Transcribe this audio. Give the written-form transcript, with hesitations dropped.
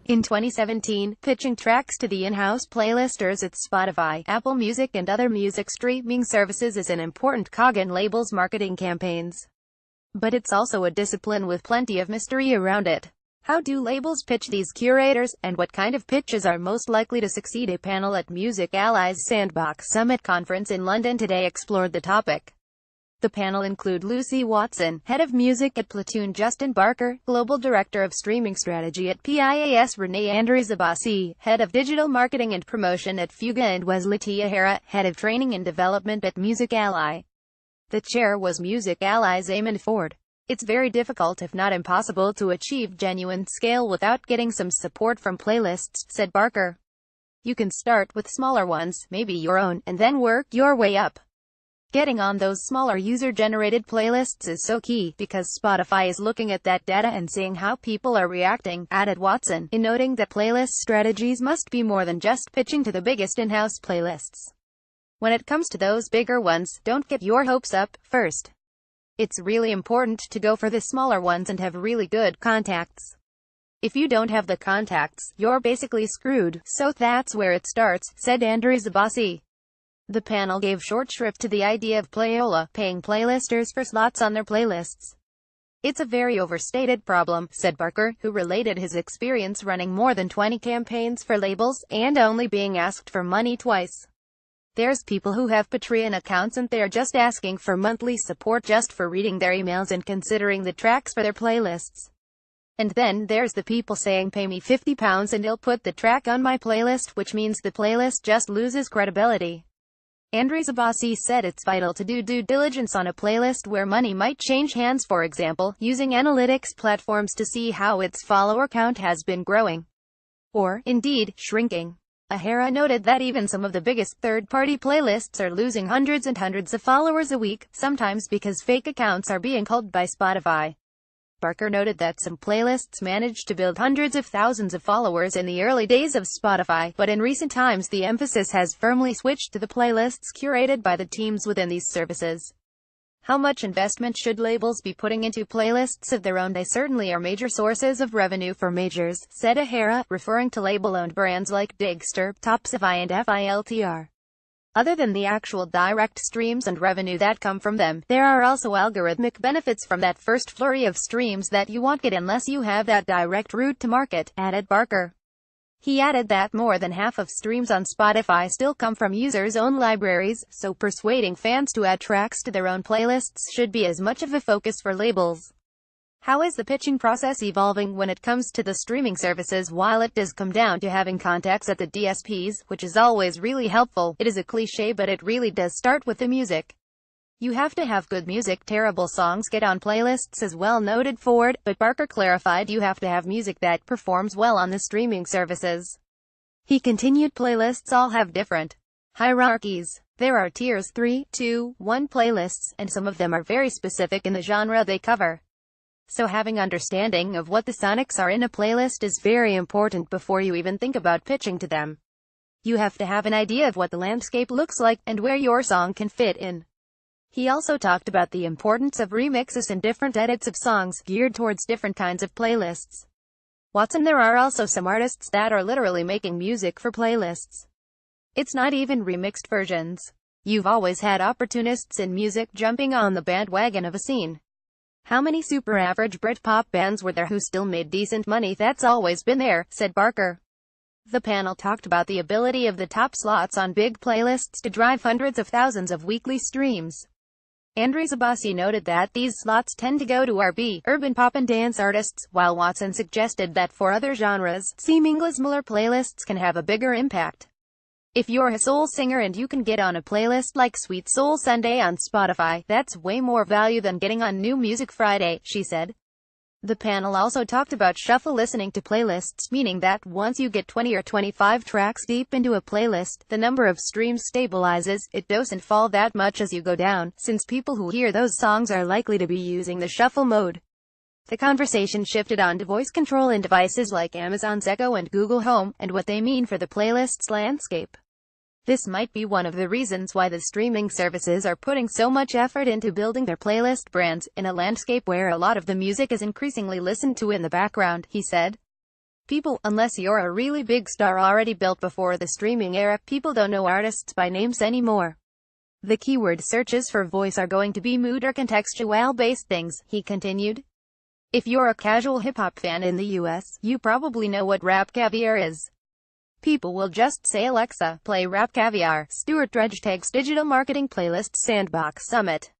In 2017, pitching tracks to the in-house playlisters at Spotify, Apple Music and other music streaming services is an important cog in labels' marketing campaigns. But it's also a discipline with plenty of mystery around it. How do labels pitch these curators, and what kind of pitches are most likely to succeed? A panel at Music Ally's Sandbox Summit conference in London today explored the topic. The panel include Lucy Watson, head of music at Platoon, Justin Barker, global director of streaming strategy at PIAS, Renee Andrizabasi, head of digital marketing and promotion at Fuga, and Wesley Tiahara, head of training and development at Music Ally. The chair was Music Ally's Eamon Ford. It's very difficult, if not impossible, to achieve genuine scale without getting some support from playlists, said Barker. You can start with smaller ones, maybe your own, and then work your way up. Getting on those smaller user-generated playlists is so key, because Spotify is looking at that data and seeing how people are reacting, added Watson, in noting that playlist strategies must be more than just pitching to the biggest in-house playlists. When it comes to those bigger ones, don't get your hopes up first. It's really important to go for the smaller ones and have really good contacts. If you don't have the contacts, you're basically screwed, so that's where it starts, said Andrizabasi. The panel gave short shrift to the idea of Playola paying playlisters for slots on their playlists. It's a very overstated problem, said Barker, who related his experience running more than 20 campaigns for labels, and only being asked for money twice. There's people who have Patreon accounts and they're just asking for monthly support just for reading their emails and considering the tracks for their playlists. And then there's the people saying pay me £50 and I'll put the track on my playlist, which means the playlist just loses credibility. Andrizabasi said it's vital to do due diligence on a playlist where money might change hands, for example, using analytics platforms to see how its follower count has been growing. Or, indeed, shrinking. Ahara noted that even some of the biggest third-party playlists are losing hundreds and hundreds of followers a week, sometimes because fake accounts are being culled by Spotify. Barker noted that some playlists managed to build hundreds of thousands of followers in the early days of Spotify, but in recent times the emphasis has firmly switched to the playlists curated by the teams within these services. How much investment should labels be putting into playlists of their own? They certainly are major sources of revenue for majors, said Ahara, referring to label-owned brands like Digster, Topsify and FILTR. Other than the actual direct streams and revenue that come from them, there are also algorithmic benefits from that first flurry of streams that you won't get unless you have that direct route to market, added Barker. He added that more than half of streams on Spotify still come from users' own libraries, so persuading fans to add tracks to their own playlists should be as much of a focus for labels. How is the pitching process evolving when it comes to the streaming services? While it does come down to having contacts at the DSPs, which is always really helpful, it is a cliché, but it really does start with the music. You have to have good music. Terrible songs get on playlists as well, noted Ford, but Barker clarified you have to have music that performs well on the streaming services. He continued, playlists all have different hierarchies. There are tiers 3, 2, 1 playlists, and some of them are very specific in the genre they cover. So having understanding of what the sonics are in a playlist is very important before you even think about pitching to them. You have to have an idea of what the landscape looks like, and where your song can fit in. He also talked about the importance of remixes and different edits of songs, geared towards different kinds of playlists. Watson, there are also some artists that are literally making music for playlists. It's not even remixed versions. You've always had opportunists in music jumping on the bandwagon of a scene. How many super average Britpop bands were there who still made decent money? That's always been there, said Barker. The panel talked about the ability of the top slots on big playlists to drive hundreds of thousands of weekly streams. Andrizabasi noted that these slots tend to go to R&B, urban pop and dance artists, while Watson suggested that for other genres, seemingly smaller playlists can have a bigger impact. If you're a soul singer and you can get on a playlist like Sweet Soul Sunday on Spotify, that's way more value than getting on New Music Friday, she said. The panel also talked about shuffle listening to playlists, meaning that once you get 20 or 25 tracks deep into a playlist, the number of streams stabilizes. It doesn't fall that much as you go down, since people who hear those songs are likely to be using the shuffle mode. The conversation shifted on to voice control in devices like Amazon's Echo and Google Home, and what they mean for the playlist's landscape. This might be one of the reasons why the streaming services are putting so much effort into building their playlist brands, in a landscape where a lot of the music is increasingly listened to in the background, he said. People, unless you're a really big star already built before the streaming era, people don't know artists by names anymore. The keyword searches for voice are going to be mood or contextual-based things, he continued. If you're a casual hip-hop fan in the US, you probably know what Rap Caviar is. People will just say Alexa, play Rap Caviar. Stuart Dredge takes digital marketing playlist Sandbox Summit.